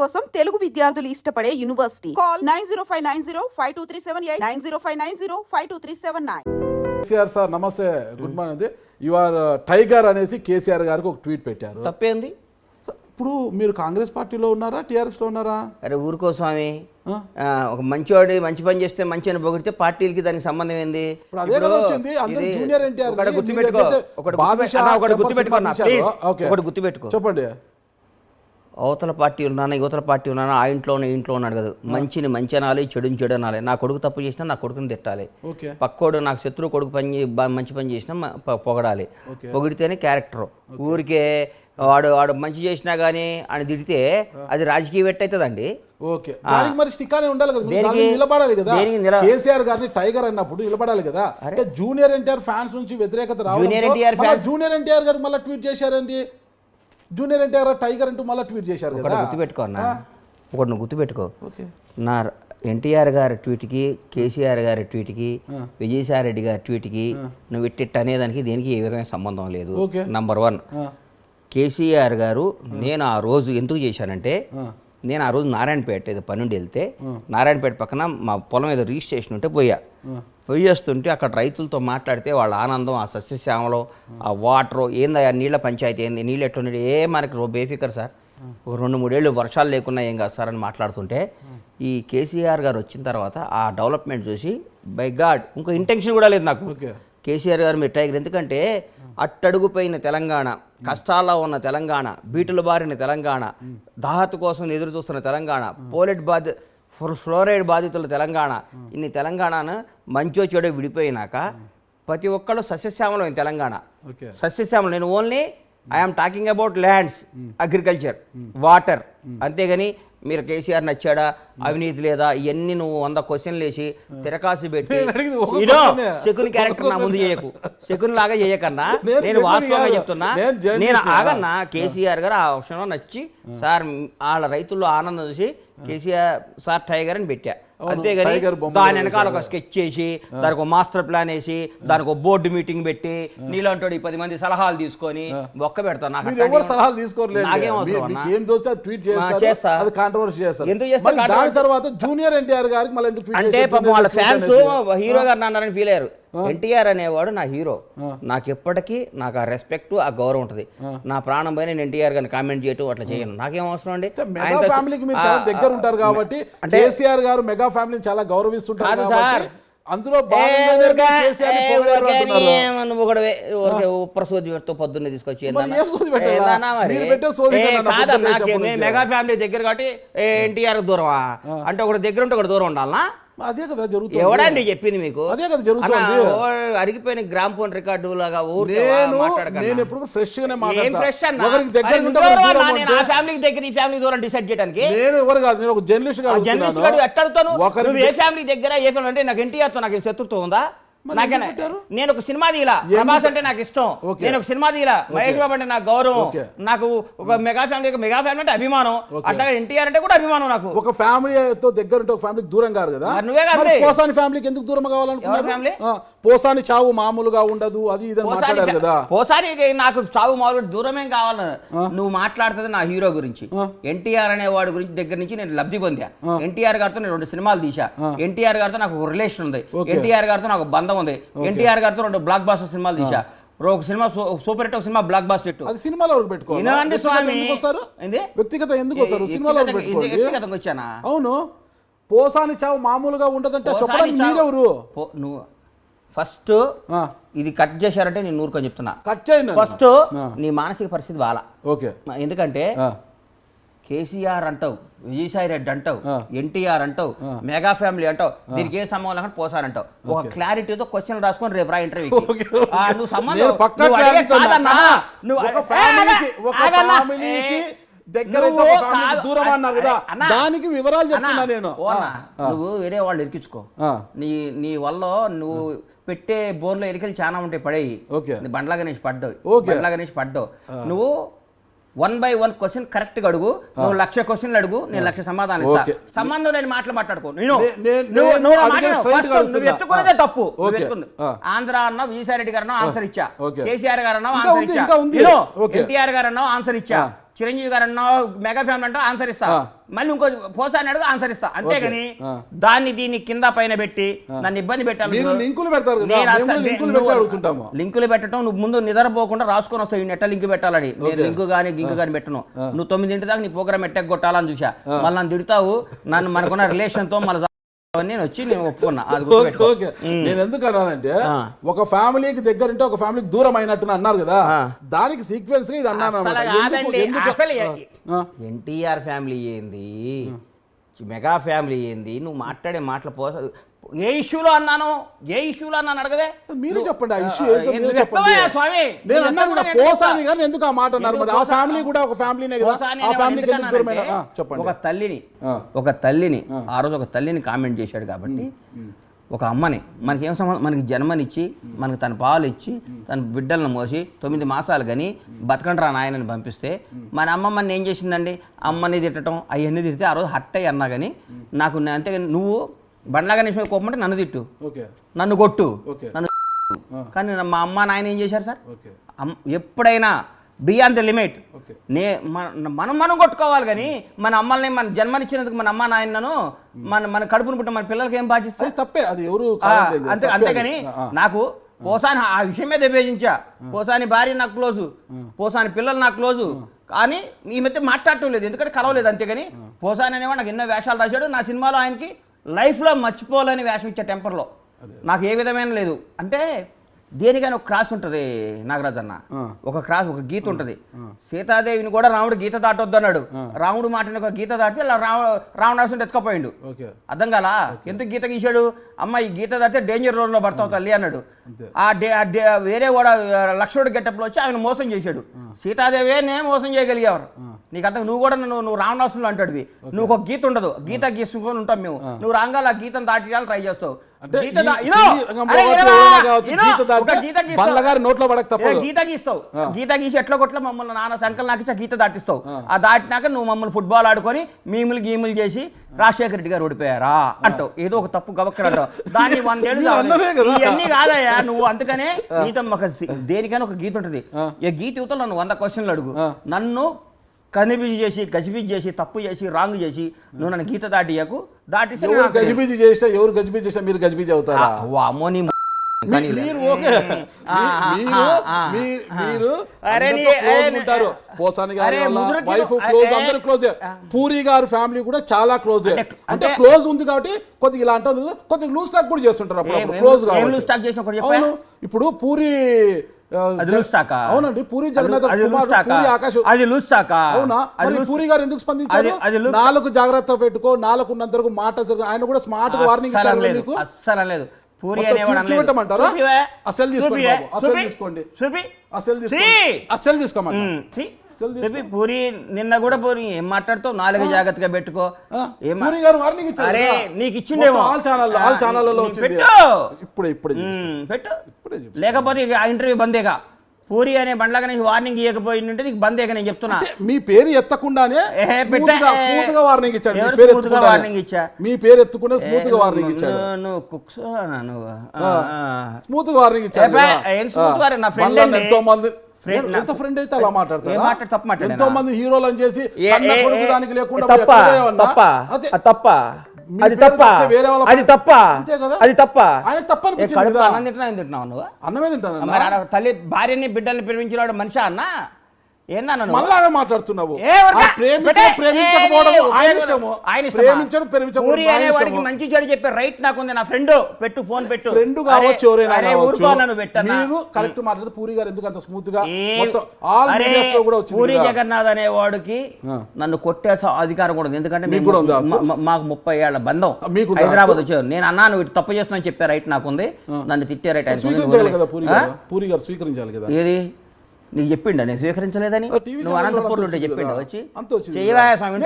కోసం తెలుగు విద్యార్థులు ఇష్టపడే యూనివర్సిటీ. కాల్ 9059052378 9059052379. కేసీఆర్ సార్ నమస్తే, good morning. You are tiger అనేసి కేసీఆర్ గారికి ఒక ట్వీట్ పెట్టారు. తప్పేంది? ఇప్పుడు మీరు కాంగ్రెస్ పార్టీలో ఉన్నారా, టీఆర్ఎస్ లో ఉన్నారా? అరే ఊరుకో స్వామి, ఒక మంచివాడు మంచి పని చేస్తే మంచి అని పొగిడితే పార్టీలకి దానికి సంబంధం ఏంది? అదే కదా వచ్చింది. అందరూ జూనియర్ ఎన్టీఆర్ ఒకటి గుర్తుపెట్టుకో, చెప్పండి. అవతల పార్టీ ఉన్నాను, యువతల పార్టీ ఉన్నాను, ఆ ఇంట్లోనే ఇంట్లో ఉన్నాడు కదా. మంచిని మంచి అనాలి, చెడుని చెడు అనాలి. నా కొడుకు తప్పు చేసినా నా కొడుకుని తిట్టాలి. పక్కోడు నాకు శత్రువు కొడుకు మంచి పని చేసినా పొగడాలి. పొగిడితేనే క్యారెక్టర్. ఊరికే వాడు మంచి చేసినా కానీ అని తిడితే అది రాజకీయ వెట్ అవుతుందండి. నిలబడాలి కదా. కేసీఆర్ గారిని టైగర్ అన్నప్పుడు నిలబడాలి కదా. అంటే జూనియర్ ఎన్టీఆర్ ఫ్యాన్స్ నుంచి వ్యతిరేకత రావడం, జూనియర్ ఎన్టీఆర్ గారు మళ్ళీ ట్వీట్ చేశారండి. జూనియర్ ఎన్టీఆర్ టైగర్ అంటూ మళ్ళీ ట్వీట్ చేశారు కదా. గుర్తుపెట్టుకో అన్న, ఒకటి నువ్వు గుర్తుపెట్టుకో. నా ఎన్టీఆర్ గారి ట్వీట్కి, కేసీఆర్ గారి ట్వీట్కి, విజయసాయి రెడ్డి గారి ట్వీట్కి నువ్వు ఇట్టిట్ అనేదానికి దేనికి ఏ విధమైన సంబంధం లేదు. నంబర్ 1, కేసీఆర్ గారు నేను ఆ రోజు ఎందుకు చేశానంటే, నేను ఆ రోజు నారాయణపేట ఏదో పనుండి వెళ్తే నారాయణపేట పక్కన మా పొలం ఏదో రిజిస్ట్రేషన్ ఉంటే పోయేస్తుంటే అక్కడ రైతులతో మాట్లాడితే వాళ్ళ ఆనందం, ఆ సస్యశ్యామలో, ఆ వాటరు ఏంది, ఆ నీళ్ళ పంచాయతీ ఏంది, నీళ్ళు ఎట్లున్నాయి, మనకి బేఫికర్ సార్, ఒక 2-3 ఏళ్ళు వర్షాలు లేకున్నా ఏం కాదు సార్ అని మాట్లాడుతుంటే, ఈ కేసీఆర్ గారు వచ్చిన తర్వాత ఆ డెవలప్మెంట్ చూసి బై గాడ్ ఇంకో ఇంటెన్షన్ కూడా లేదు నాకు. కేసీఆర్ గారు మీరు టైగర్, ఎందుకంటే అట్టడుగుపోయిన తెలంగాణ, కష్టాల్లో ఉన్న తెలంగాణ, బీటులు బారిన తెలంగాణ, దాహతు కోసం ఎదురు చూస్తున్న తెలంగాణ, ఫ్లోరైడ్ బాధితుల తెలంగాణ, ఇన్ని తెలంగాణను మంచో చెడో విడిపోయినాక ప్రతి ఒక్కళ్ళు సస్యశ్యామలం తెలంగాణ. సస్యశ్యామలం. నేను only I'm talking about lands, agriculture, water. అంతేగాని మీరు కేసీఆర్ నచ్చాడా, అవినీతి లేదా, ఇవన్నీ నువ్వు 100 క్వశ్చన్లు వేసి తిరకాసు పెట్టి శకుని క్యారెక్టర్ నా ముందు చేయకు. శకుని లాగా చేయకన్నా నేను వాస్తవంగా చెప్తున్నా. నేను ఆగన్నా. కేసీఆర్ గారు ఆ విషయంలో నచ్చి సార్ వాళ్ళ రైతుల్లో ఆనందం చూసి కేసీఆర్ సార్ టైగర్ అని పెట్టా. అంతేగాని దాని వెనకాల ఒక స్కెచ్ చేసి, దానికి ఒక మాస్టర్ ప్లాన్ వేసి, దానికి ఒక బోర్డు మీటింగ్ పెట్టి నీలాంటి 10 మంది సలహాలు తీసుకొని బొక్క పెడతాను. జూనియర్ ఎన్టీఆర్ గారికి అంటే పాపం వాళ్ళ ఫ్యాన్స్ హీరో గారు అన్నారని ఫీల్ అయ్యారు. ఎన్టీఆర్ అనేవాడు నా హీరో. నాకు ఎప్పటికీ నాకు ఆ రెస్పెక్ట్, ఆ గౌరవం ఉంటుంది. నా ప్రాణం పైన నేను ఎన్టీఆర్ గారిని కామెంట్ చేయటం అట్లా చేయను. నాకేం అవసరం అండి. ఫ్యామిలీకి మీరు చాలా దగ్గర ఉంటారు కాబట్టి కేసీఆర్ గారు మెగా ఫ్యామిలీని చాలా గౌరవిస్తుంటారు కాబట్టి అందులో ప్రసోదితో పొద్దున్నే తీసుకొచ్చి మెగా ఫ్యామిలీ దగ్గర కాబట్టి ఎన్టీఆర్ దూరమా అంటే ఒకటి దగ్గర ఉంటే ఒకటి దూరం ఉండాలనా? అదే కదా జరుగుతుంది. ఎవడండి చెప్పింది మీకు? అదే కదా జరుగుతుంది. అరిగిపోయిన గ్రామ్ ఫోన్ రికార్డు లాగా నేను ఎప్పుడు ఫ్రెష్ గానే దగ్గర ఈ ఫ్యామిలీ దూరం డిసైడ్ చేయడానికి నేను ఎవరు కాదు, నేను ఒక జర్నలిస్ట్ గా ఎట్టాడుతాను. ఏ ఫ్యామిలీ దగ్గర ఏ ఫ్యామిలీ అంటే నాకు ఎన్టీఆర్ తో నాకు శత్రుత్వం ఉందా? నేను ఒక సినిమా తీలా, ప్రభాస్ అంటే నాకు ఇష్టం, నేను ఒక సినిమా తీలా, మహేష్ బాబు అంటే నాకు గౌరవం, నాకు ఒక మెగా ఫ్యామిలీ అంటే అభిమానం, అట్లాగే ఎన్టీఆర్ అంటే కూడా అభిమానం. నాకు ఒక ఫ్యామిలీతో దగ్గర ఉంటే ఒక ఫ్యామిలీకి దూరం కాదు కదా. నువ్వే కాదు, పోసాని ఫ్యామిలీకి ఎందుకు దూరం కావాలనుకున్నారు? పోసాని చావు మామూలుగా ఉండదు, అది ఇది కదా. పోసానికి నాకు చావు మామూలు దూరమేం కావాలి. నువ్వు మాట్లాడుతుంది నా హీరో గురించి, ఎన్టీఆర్ అనే వాడి గురించి దగ్గర నుంచి నేను లబ్ధి పొందా. ఎన్టీఆర్ గారితో నేను 2 సినిమాలు తీసా. ఎన్టీఆర్ గారితో నాకు ఒక రిలేషన్ ఉంది. ఎన్టీఆర్ గారితో నాకు బంధం ఉంది. ఎన్టీఆర్ గారితో 2 బ్లాక్ బాస్టర్ సినిమాలు తీసా. ఒక సినిమా సూపర్ హిట్, ఒక సినిమా బ్లాక్ బాస్టర్ హిట్. అది సినిమాలో పెట్టుకోవాలి. వ్యక్తిగత ఎందుకు వస్తారు? సినిమాలో వ్యక్తిగతంగా వచ్చానా? అవును. పోసాని చావు మామూలుగా ఉండదంటే చెప్పడానికి మీరెవరు? నువ్వు ఫస్ట్ ఇది కట్ చేశారంటే నేను నూరుకొని చెప్తున్నా. కట్ చేయండి. ఫస్ట్ నీ మానసిక పరిస్థితి బాలా. ఓకే. ఎందుకంటే కేసీఆర్ అంటావు, విజయసాయి రెడ్డి అంటావు, ఎన్టీఆర్ అంటావు, మెగా ఫ్యామిలీ అంటావు, దీనికి ఏ సంబంధం లేకుండా పోసారంటావు. ఒక క్లారిటీతో క్వశ్చన్ రాసుకొని రేపు రా ఇంటర్వ్యూకి. నువ్వు సంబంధం నువ్వు వేరే వాళ్ళు ఇరికించుకో. నీ వల్ల నువ్వు పెట్టే బోర్లో ఎలికలు చాలా ఉంటాయి, పడేయి. బండ్లా గణేష్ పడ్డావు. నువ్వు 1 by 1 క్వశ్చన్ కరెక్ట్ గా అడుగు. నువ్వు 1,00,000 క్వశ్చన్లు అడుగు, నేను 1,00,000 సమాధానం ఇస్తా. సంబంధం నేను మాట్లాడుకో. నువ్వు ఎత్తుకునేదే తప్పు. ఆంధ్ర అన్నావు, విజయసాయి రెడ్డి గారు ఆన్సర్ ఇచ్చా, కేసీఆర్ గారు అన్నావు ఆన్సర్ ఇచ్చా, ఎన్టీఆర్ గారు అన్నావు ఆన్సర్ ఇచ్చా, చిరంజీవి గారు అన్నావు మెగా ఫ్యామిలీ అంటే ఆన్సర్ ఇస్తా, మళ్ళీ ఇంకో పోసాని అడుగు ఆన్సర్ ఇస్తా, అంతేగాని దాన్ని దీన్ని కింద పైన పెట్టి నన్ను ఇబ్బంది పెట్టాలి. లింకులు పెట్టడం నువ్వు ముందు నిద్రపోకుండా రాసుకొని వస్తావు, ఈ నెట్ట లింక్ పెట్టాలని. నేను లింకు కానీ గింకు కానీ పెట్టను. నువ్వు 9 దాకా నీ ప్రోగ్రామ్ ఎట్టకు కొట్టాలని చూసా, మళ్ళీ నన్ను తిడతావు, నన్ను మనకున్న రిలేషన్తో మళ్ళీ నేను వచ్చి నేను ఒప్పుకున్నా. నేను ఎందుకు అన్నానంటే ఒక ఫ్యామిలీకి దగ్గర ఉంటే ఒక ఫ్యామిలీకి దూరం అయినట్టు అన్నారు కదా, దానికి సీక్వెన్స్ ఇది అన్నాను. ఎన్టీఆర్ ఫ్యామిలీ ఏంది, మెగా ఫ్యామిలీ ఏంది, నువ్వు మాట్లాడే మాటలు ఏ ఇష్యూలో అన్నాను, ఏ ఇష్యూలో అన్నాను అడగవే. మీరు చెప్పండి ఆ ఇష్యూ ఏంటో మీరు చెప్పండి. నేను అన్నాను కదా పోసాని గాని ఎందుకు ఆ మాట అన్నారు, మరి ఆ ఫ్యామిలీ కూడా ఒక ఫ్యామిలీనే కదా, ఆ ఫ్యామిలీకి ఎందుకు దూరమైన చెప్పండి. ఒక తల్లిని ఆ రోజు ఒక తల్లిని కామెంట్ చేశాడు కాబట్టి, ఒక అమ్మని మనకేం సంబంధం, మనకి జన్మనిచ్చి మనకి తన పాలు ఇచ్చి తన బిడ్డలను మోసి 9 మాసాలు కానీ బతకండ్రా నాయనని పంపిస్తే మన అమ్మమ్మని ఏం చేసిందండి, అమ్మని తిట్టడం అవన్నీ తిడితే ఆ రోజు హట్ అయ్యి అన్నా కానీ నాకు అంతేగాని నువ్వు బండ్లాగా నిమిషం కోపమంటే నన్ను తిట్టు, నన్ను కొట్టు, నన్ను కానీ మా అమ్మ నాయన ఏం చేశారు సార్, ఎప్పుడైనా బియాండ్ ద లిమిట్ మనం కొట్టుకోవాలి కానీ మన అమ్మల్ని మన జన్మనిచ్చినందుకు మన అమ్మ నాయనను మన కడుపును పుట్టిన మన పిల్లలకి ఏం బాధ్యత, తప్పే అది ఎవరు అంతేగాని నాకు పోసాని ఆ విషయమే విభేజించా. పోసాని భార్య నాకు క్లోజు, పోసాని పిల్లలు నాకు క్లోజు, కానీ ఈ మధ్య మాట్లాడటం లేదు ఎందుకంటే కలవలేదు. అంతేగాని పోసాని అనేవాడు నాకు ఎన్నో వేషాలు రాశాడు, నా సినిమాలో ఆయనకి లైఫ్లో మర్చిపోలేని వేషం ఇచ్చే టెంపర్లో నాకు ఏ విధమైన లేదు. అంటే దేనికైనా ఒక క్రాస్ ఉంటుంది నాగరాజ్ అన్న, ఒక క్రాస్ ఒక గీత ఉంటుంది. సీతాదేవిని కూడా రాముడు గీత దాటొద్దు అన్నాడు, రాముడు మాటని ఒక గీత దాటితే ఇలా రావణాసుని ఎత్తుకపోయిండు. అర్థం కాలా ఎందుకు గీత గీశాడు, అమ్మ ఈ గీత దాటితే డేంజర్ రోడ్లో పడతావు తల్లి అన్నాడు. వేరే కూడా లక్ష్మణుడు గెటప్లో వచ్చి ఆయన మోసం చేశాడు, సీతాదేవే నేను మోసం చేయగలిగేవారు. నీకు అంత నువ్వు కూడా నువ్వు రావణాసులు అంటాడు, నువ్వు ఒక గీత ఉండదు, గీత గీసుకొని ఉంటాం మేము, నువ్వు రాగాలి ఆ గీతను దాటియాలని ట్రై చేస్తావు. గీత గీస్తావు, గీత గీసి ఎట్లా కొట్ల మమ్మల్ని నాన్న సంకల్ నాకు గీత దాటిస్తావు. ఆ దాటినాక నువ్వు మమ్మల్ని ఫుట్బాల్ ఆడుకొని గీములు చేసి రాజశేఖర రెడ్డి గారు ఓడిపోయారా అంటావు, ఏదో ఒక తప్పు గవక్కర అంటావు. దాన్ని 100 ఏళ్ళు ఇవన్నీ కాదయ్యా నువ్వు. అందుకనే గీత దేనికైనా ఒక గీత ఉంటుంది. ఈ గీత యువతలు నన్ను 100 క్వశ్చన్లు అడుగు, నన్ను కనిపిజి చేసి గజిబిజి చేసి తప్పు చేసి రాంగ్ చేసి నువ్వు నన్ను గీత దాటియకు దాటిస్తే గజిబిజి చేసినా ఎవరు గజిబిజి చేసినా మీరు గజిబిజి అవుతారా? అమ్మోని పూరి గారు ఫ్యామిలీ కూడా చాలా క్లోజ్, అంటే క్లోజ్ ఉంది కాబట్టి కొద్దిగా ఇలా అంటుంది, కొద్దిగా లూజ్ టాక్ కూడా చేస్తుంటారు అప్పుడు క్లోజ్ గా. ఇప్పుడు పూరి అవునండి, పూరి జగన్నాథ్ పూరి ఆకాశ్ అవునా, మరి పూరి గారు ఎందుకు స్పందించారు? 4 జాగ్రత్త పెట్టుకో, 4 ఉన్నంత వరకు మాట, ఆయన కూడా స్మార్ట్ గా వార్నింగ్ ఇచ్చారు మీకు. అస్సలు లేదు పూరి చూపెట్టమంటారా? అసలు తీసుకోండి బాబు, అసలు తీసుకోండి, అసలు తీసుకోమంటారు. పూరి నిన్న కూడా పూరి ఏం మాట్లాడుతావు, 4 జాగ్రత్తగా పెట్టుకో. అరే నీకు ఇచ్చిండేమో పెట్టు, లేకపోతే ఆ ఇంటర్వ్యూ బందేగా. పూరి అనే బండ్లాగా నీకు వార్నింగ్ ఇవ్వకపోయిందంటే నీకు బందేగా నేను చెప్తున్నా. మీ పేరు ఎత్తకుండానే వార్నింగ్ ఇచ్చాడు, వార్నింగ్ ఇచ్చా, మీ పేరు ఎత్తకుండా స్మూత్ గా వార్నింగ్ ఇచ్చాడు. నువ్వు కుక్స్ స్మూత్ గా వార్నింగ్ ఇచ్చాడు. నా ఫ్రెండ్ ఎంతో మంది ఎంత ఫ్రెండ్ అయితే అలా మాట్లాడతారు. ఎంతో మంది హీరోలు అని చేసి దానికి లేకుండా అన్నమే తింటాను. తల్లి భార్యని బిడ్డల్ని ప్రేమించినాడు మనిషి అన్న ఏందన్నా మళ్ళా మాట్లాడుతున్నావు. వాడికి మంచి చెడు చెప్పే రైట్ నాకుంది. నా ఫ్రెండ్ పెట్టు, ఫోన్ పెట్టు, ఫ్రెండ్ కావచ్చు కరెక్ట్ మాట్లాడితే. పూరి గారు ఎందుకు అంత స్మూత్ గా పూరి జగన్నాథ్ అనే వాడికి నన్ను కొట్టే అధికారం కూడా ఉంది. ఎందుకంటే మాకు 30 ఏళ్ల బంధం. హైదరాబాద్ వచ్చారు, నేను అన్నా నువ్వు ఇటు తప్పు చేస్తానని చెప్పే రైట్ నాకుంది, నన్ను తిట్టే రైట్ పూరి గారు స్వీకరించాలి కదా. ఏది నీకు చెప్పిండా నేను స్వీకరించలేదని? నువ్వు అనంతపూర్లో ఉంటే చెప్పిండా వచ్చి చేయవా స్వామి?